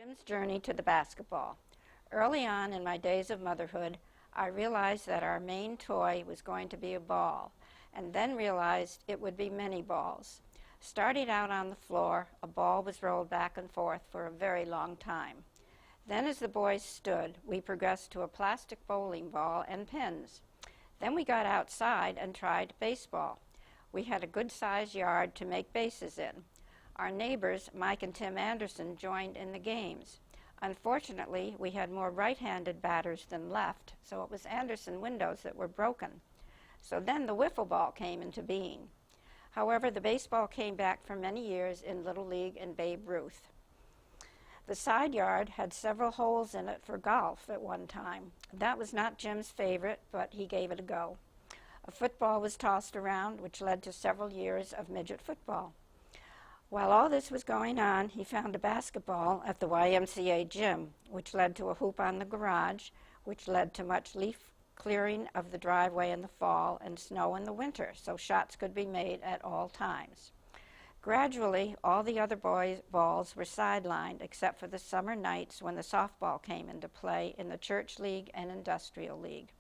Jim's journey to the basketball. Early on in my days of motherhood, I realized that our main toy was going to be a ball, and then realized it would be many balls. Starting out on the floor, a ball was rolled back and forth for a very long time. Then as the boys stood, we progressed to a plastic bowling ball and pins. Then we got outside and tried baseball. We had a good-sized yard to make bases in. Our neighbors, Mike and Tim Anderson, joined in the games. Unfortunately, we had more right-handed batters than left, so it was Anderson windows that were broken. So then the wiffle ball came into being. However, the baseball came back for many years in Little League and Babe Ruth. The side yard had several holes in it for golf at one time. That was not Jim's favorite, but he gave it a go. A football was tossed around, which led to several years of midget football. While all this was going on, he found a basketball at the YMCA gym, which led to a hoop on the garage, which led to much leaf clearing of the driveway in the fall and snow in the winter, so shots could be made at all times. Gradually, all the other boys' balls were sidelined except for the summer nights when the softball came into play in the Church League and Industrial League.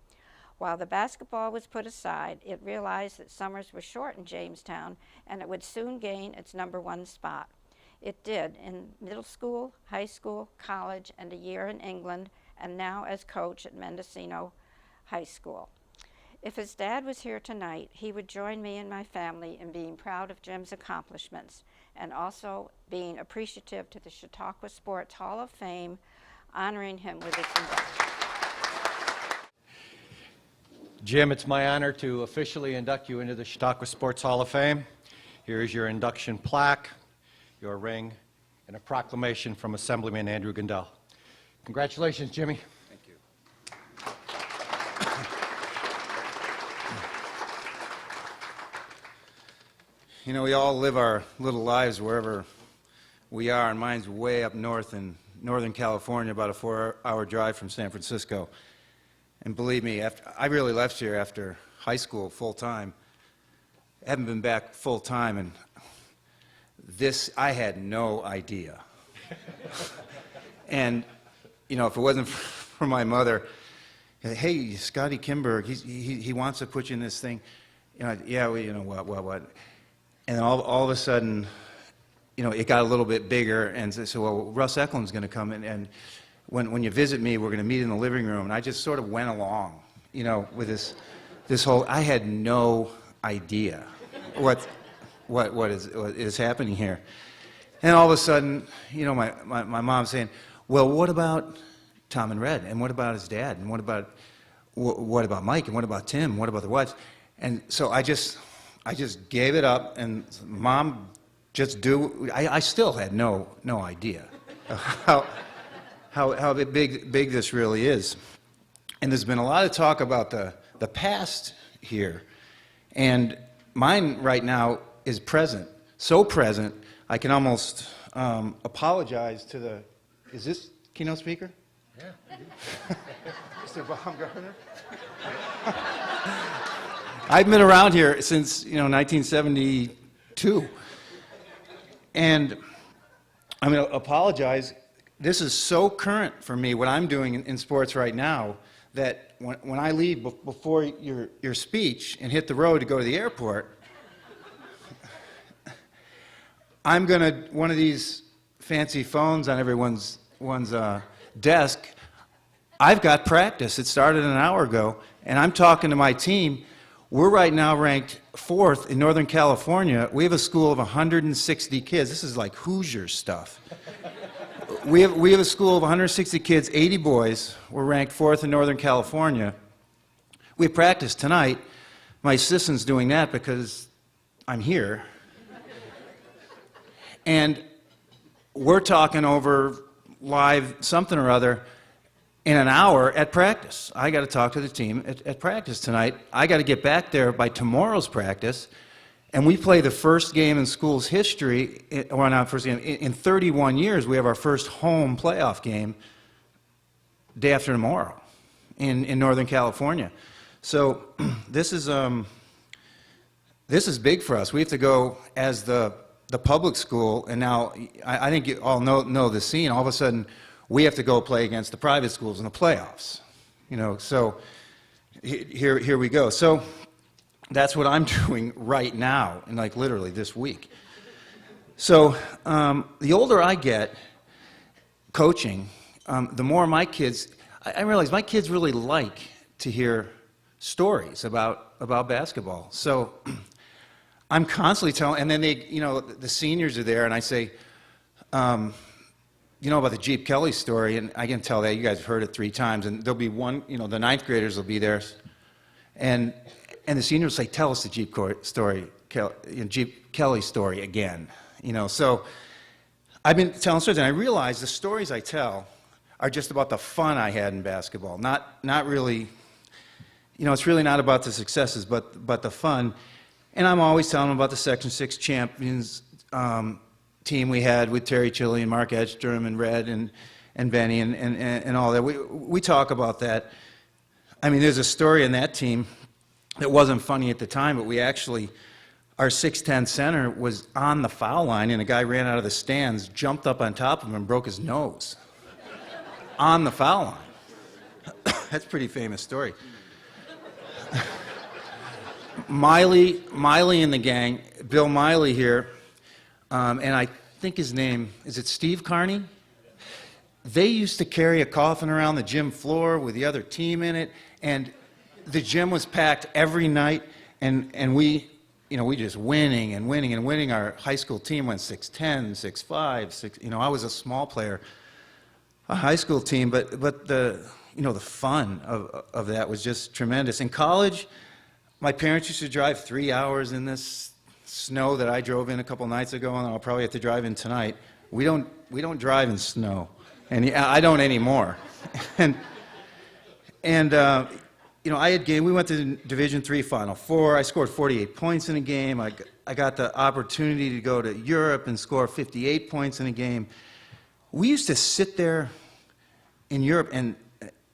While the basketball was put aside, it realized that summers were short in Jamestown and it would soon gain its #1 spot. It did in middle school, high school, college, and a year in England, and now as coach at Mendocino High School. If his dad was here tonight, he would join me and my family in being proud of Jim's accomplishments and also being appreciative to the Chautauqua Sports Hall of Fame, honoring him with its induction. Jim, it's my honor to officially induct you into the Chautauqua Sports Hall of Fame. Here is your induction plaque, your ring, and a proclamation from Assemblyman Andrew Gundel. Congratulations, Jimmy. Thank you. You know, we all live our little lives wherever we are, and mine's way up north in Northern California, about a 4-hour drive from San Francisco. And believe me, I really left here after high school full-time. I haven't been back full-time, and I had no idea. And, you know, if it wasn't for my mother, hey, Scotty Kimberg, he wants to put you in this thing. You know, yeah, well, you know, what? And then all of a sudden, you know, it got a little bit bigger, and so, well, Russ Eklund's going to come in, and when you visit me, we're going to meet in the living room. And I just sort of went along, you know, with this whole, I had no idea what is happening here. And all of a sudden, you know, my mom saying, well, what about Tom and Red? And what about his dad? And what about Mike? And what about Tim? What about the wives? And so I just gave it up, and Mom, just do. I still had no idea how big this really is. And there's been a lot of talk about the past here, and mine right now is present. So present, I can almost apologize to the, is this keynote speaker? Yeah. Mr. Baumgartner? I've been around here since, you know, 1972. And I'm going to apologize. This is so current for me, what I'm doing in sports right now, that when I leave before your speech and hit the road to go to the airport, I'm going to, one of these fancy phones on everyone's desk, I've got practice. It started an hour ago, and I'm talking to my team. We're right now ranked 4th in Northern California. We have a school of 160 kids. This is like Hoosier stuff. We have a school of 160 kids, 80 boys. We're ranked 4th in Northern California. We practice tonight. My assistant's doing that because I'm here. And we're talking over live something or other in an hour at practice. I got to talk to the team at practice tonight. I got to get back there by tomorrow's practice. And we play the first game in school's history, or not first game, in 31 years, we have our first home playoff game day after tomorrow in Northern California. So this is big for us. We have to go as the the public school, and now I think you all know the scene. All of a sudden, we have to go play against the private schools in the playoffs. So here we go. So that's what I'm doing right now, and like literally this week. So the older I get coaching, the more my kids, I realize my kids really like to hear stories about basketball. So I'm constantly telling, and then the seniors are there, and I say, about the Jeep Kelly story, and I can tell that you guys have heard it 3 times, and there'll be one, the 9th graders will be there, and the seniors will say, tell us the Jeep Kelly story again, So I've been telling stories, and I realize the stories I tell are just about the fun I had in basketball, not really. It's really not about the successes, but the fun. And I'm always telling them about the Section 6 champions team we had with Terry Chili and Mark Edstrom and Red and Benny and all that. We talk about that. I mean, there's a story in that team that wasn't funny at the time, but our 6'10" center was on the foul line, and a guy ran out of the stands, jumped up on top of him, and broke his nose on the foul line. That's a pretty famous story. Miley and the gang, Bill Miley here, and I think his name, is it Steve Carney? They used to carry a coffin around the gym floor with the other team in it, and the gym was packed every night, and we just winning and winning and winning. Our high school team went 6'10", 6'5", 6. I was a small player, a high school team, but the the fun of that was just tremendous. In college, my parents used to drive 3 hours in this snow that I drove in a couple nights ago, and I'll probably have to drive in tonight. We don't drive in snow, and I don't anymore. I had game. We went to the Division III Final Four. I scored 48 points in a game. I got the opportunity to go to Europe and score 58 points in a game. We used to sit there in Europe, and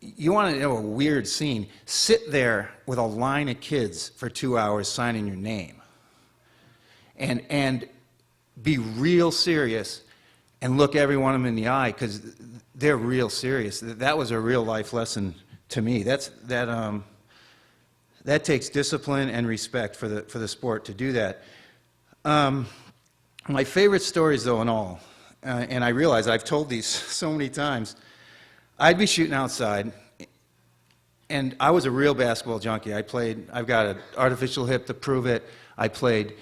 you want to know a weird scene, sit there with a line of kids for 2 hours signing your name and be real serious and look every one of them in the eye, because they're real serious. That was a real life lesson to me. That takes discipline and respect for the sport to do that. My favorite stories, though, in all, and I realize I've told these so many times, I'd be shooting outside, and I was a real basketball junkie. I've got an artificial hip to prove it. I played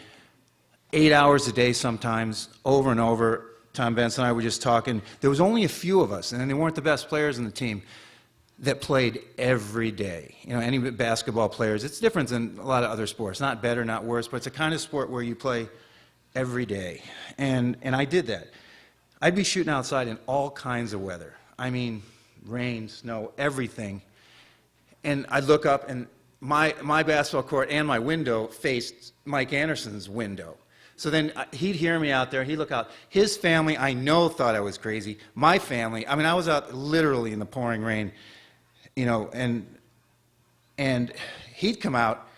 8 hours a day sometimes, over and over. Tom Benson and I were just talking. There was only a few of us, and they weren't the best players on the team, that played every day. Any basketball players, it's different than a lot of other sports. Not better, not worse, but it's a kind of sport where you play every day. And I did that. I'd be shooting outside in all kinds of weather. I mean, rain, snow, everything. And I'd look up, and my basketball court and my window faced Mike Anderson's window. So then he'd hear me out there, he'd look out. His family, I know, thought I was crazy. My family, I was out literally in the pouring rain, and he'd come out,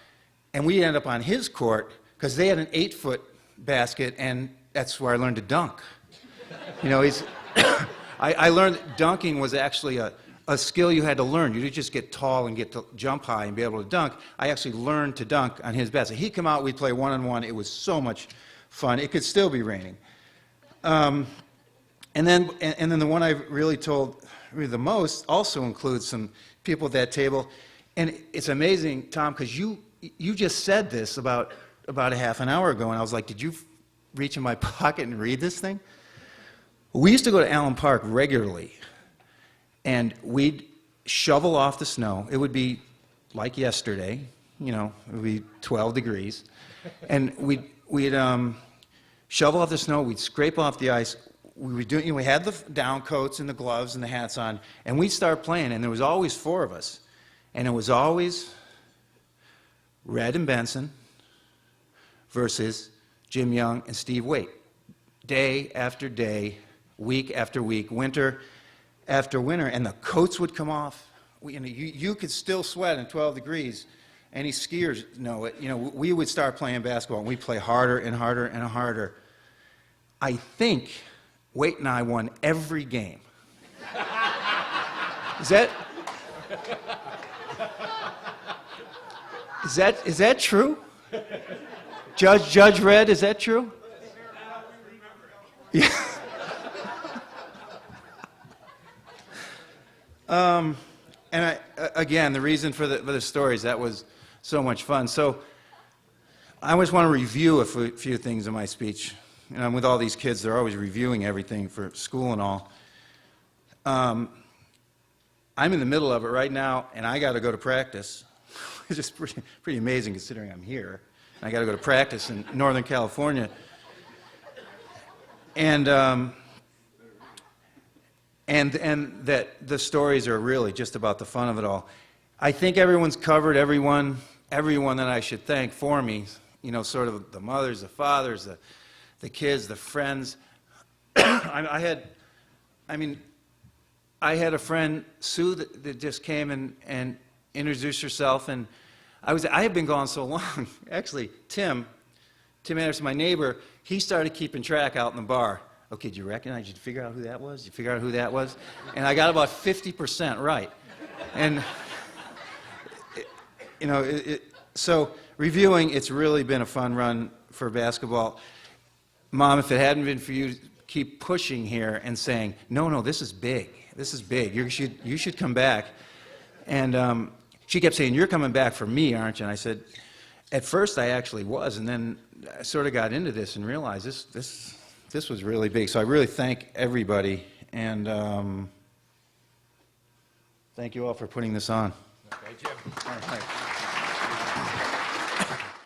and we'd end up on his court, because they had an 8-foot basket, and that's where I learned to dunk. I learned that dunking was actually a skill you had to learn. You didn't just get tall and get to jump high and be able to dunk. I actually learned to dunk on his basket. He'd come out, we'd play one-on-one. It was so much fun. It could still be raining. And then the one I really told the most also includes some people at that table. And it's amazing, Tom, because you just said this about a half an hour ago, and I was like, did you reach in my pocket and read this thing? We used to go to Allen Park regularly, and we'd shovel off the snow. It would be like yesterday, it would be 12 degrees. And we'd shovel off the snow, we'd scrape off the ice. We had the down coats and the gloves and the hats on, and we'd start playing, and there was always 4 of us. And it was always Red and Benson versus Jim Young and Steve Waite. Day after day, week after week, winter after winter, and the coats would come off. You could still sweat in 12 degrees. Any skiers know it. We would start playing basketball, and we'd play harder and harder and harder. I think Waite and I won every game. Is that true? Judge Red, is that true? Yeah. Again, the reason for the stories, that was so much fun. So I always want to review a few things in my speech. And I'm with all these kids, they're always reviewing everything for school and all. I'm in the middle of it right now, and I got to go to practice. It's just pretty amazing considering I'm here. I got to go to practice in Northern California. And that the stories are really just about the fun of it all. I think everyone's covered, everyone that I should thank for me, you know, sort of the mothers, the fathers, the kids, the friends. I had a friend, Sue, that just came and introduced herself, and I had been gone so long. Actually, Tim Anderson, my neighbor, he started keeping track out in the bar. Okay, did you recognize? Did you figure out who that was? Did you figure out who that was? And I got about 50% right. And, you know, so reviewing, it's really been a fun run for basketball. Mom, if it hadn't been for you, keep pushing here and saying, no, this is big. This is big. You should come back. And she kept saying, you're coming back for me, aren't you? And I said, at first I actually was, and then I sort of got into this and realized this was really big. So I really thank everybody, and thank you all for putting this on. Okay, Jim. All right.